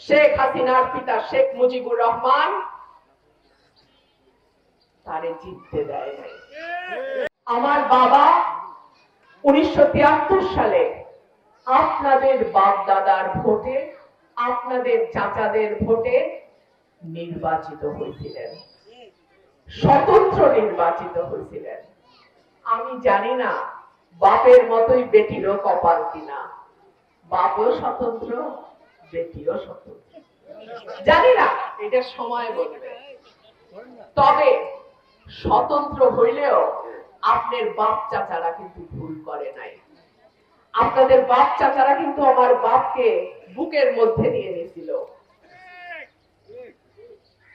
শেখ হাসিনার পিতা শেখ মুজিবুর রহমান তারে জিততে দেয় নাই। আমার বাবা 1973 সালে আপনাদের বাপ দাদার ভোটে, আপনাদের চাচাদের ভোটে নির্বাচিত হয়েছিলেন, স্বতন্ত্র নির্বাচিত হয়েছিলেন। আমি জানি না বাপের মতোই বেটিরও কপাল কিনা, বাপও স্বতন্ত্র, বেটিও স্বতন্ত্র, জানি না, এটা সময় বলবে। তবে স্বতন্ত্র হইলেও আপনার বাপ চাচারা কিন্তু ভুল করে নাই। আপনাদের বাপ চাচারা কিন্তু আমার বাপকে বুকের মধ্যে নিয়ে নিয়েছিল,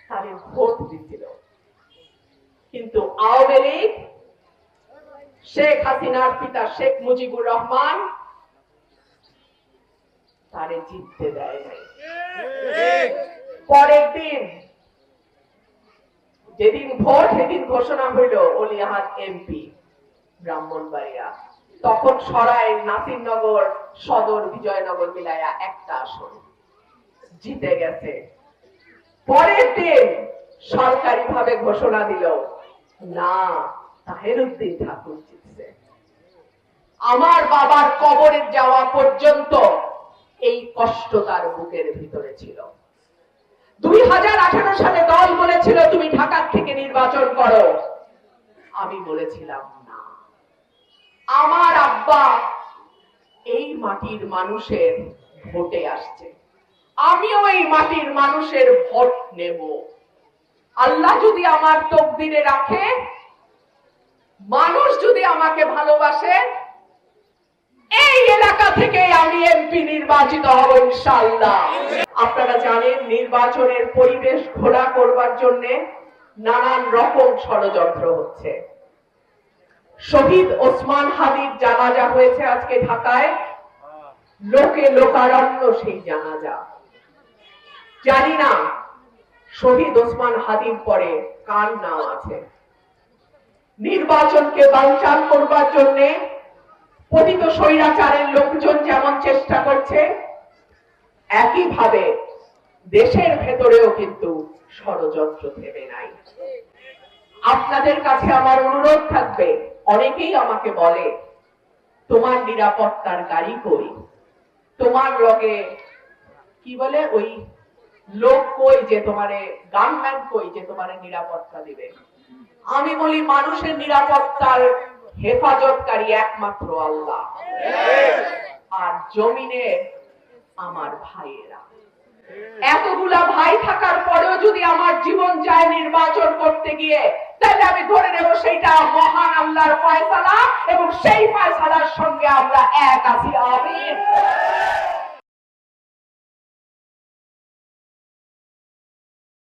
তারে ভোট দিছিল। কিন্তু আওয়ামী লীগ, শেখ হাসিনার পিতা শেখ মুজিবুর রহমান তারে জিততে দেয় নাই। পরের দিন যেদিন ভোট, সেদিন ঘোষণা হইল অলি আহাদ এমপি ব্রাহ্মণবাড়িয়া, তখন সরাই, নাসিরনগর, সদর, বিজয়নগর মিলাইয়া একটা আসন জিতে গেছে। পরের দিন সরকারি ভাবে ঘোষণা দিল, না, তাহেরউদ্দিন ঠাকুর জিতছে। আমার বাবার কবরে যাওয়া পর্যন্ত এই কষ্ট তার বুকের ভিতরে ছিল। 2018 সালে দল বলেছিল তুমি ঢাকা থেকে নির্বাচন করো, আমি বলেছিলাম না। আমার আব্বা এই মাটির মানুষের ভোটে আসছে, আমিও এই মাটির মানুষের ভোট নেব। আল্লাহ যদি আমার তকদিরে রাখে, মানুষ যদি আমাকে ভালোবাসে, এই এলাকা থেকে আমি এমপি নির্বাচিত হব ইনশাআল্লাহ। আপনারা জানেন নির্বাচনের পরিবেশ ঘোলা করবার জন্য নানান রকম ষড়যন্ত্র হচ্ছে। শহীদ ওসমান হাদির জানাজা হয়েছে আজকে ঢাকায়, লোকে লোকারণ্য সেই জানাজা। জানি না শহীদ ওসমান হাদির পরে কার নাম আছে। নির্বাচনকে বানচাল করবার জন্য পতিত স্বৈরাচারের লোকজন যেমন চেষ্টা করছে, একইভাবে দেশের ভেতরেও কিন্তু ষড়যন্ত্র থেমে নাই। আপনাদের কাছে আমার অনুরোধ থাকবে, অনেকেই আমাকে বলে তোমার নিরাপত্তার গাড়ি কই, তোমার লগে কি বলে ওই লোক কই, যে তোমারে গানম্যান কই, যে তোমারে নিরাপত্তা দিবে। আমি বলি মানুষের নিরাপত্তার হেফাজতকারী একমাত্র আল্লাহ, আর জমিনে আমার ভাইয়েরা। এতগুলা ভাই থাকার পরেও যদি আমার জীবন যায় নির্বাচন করতে গিয়ে, তাহলে আমি ধরে নেব সেইটা মহান আল্লাহর ফয়সালা, এবং সেই ফয়সালার সঙ্গে আমরা এক আছি। আমিন।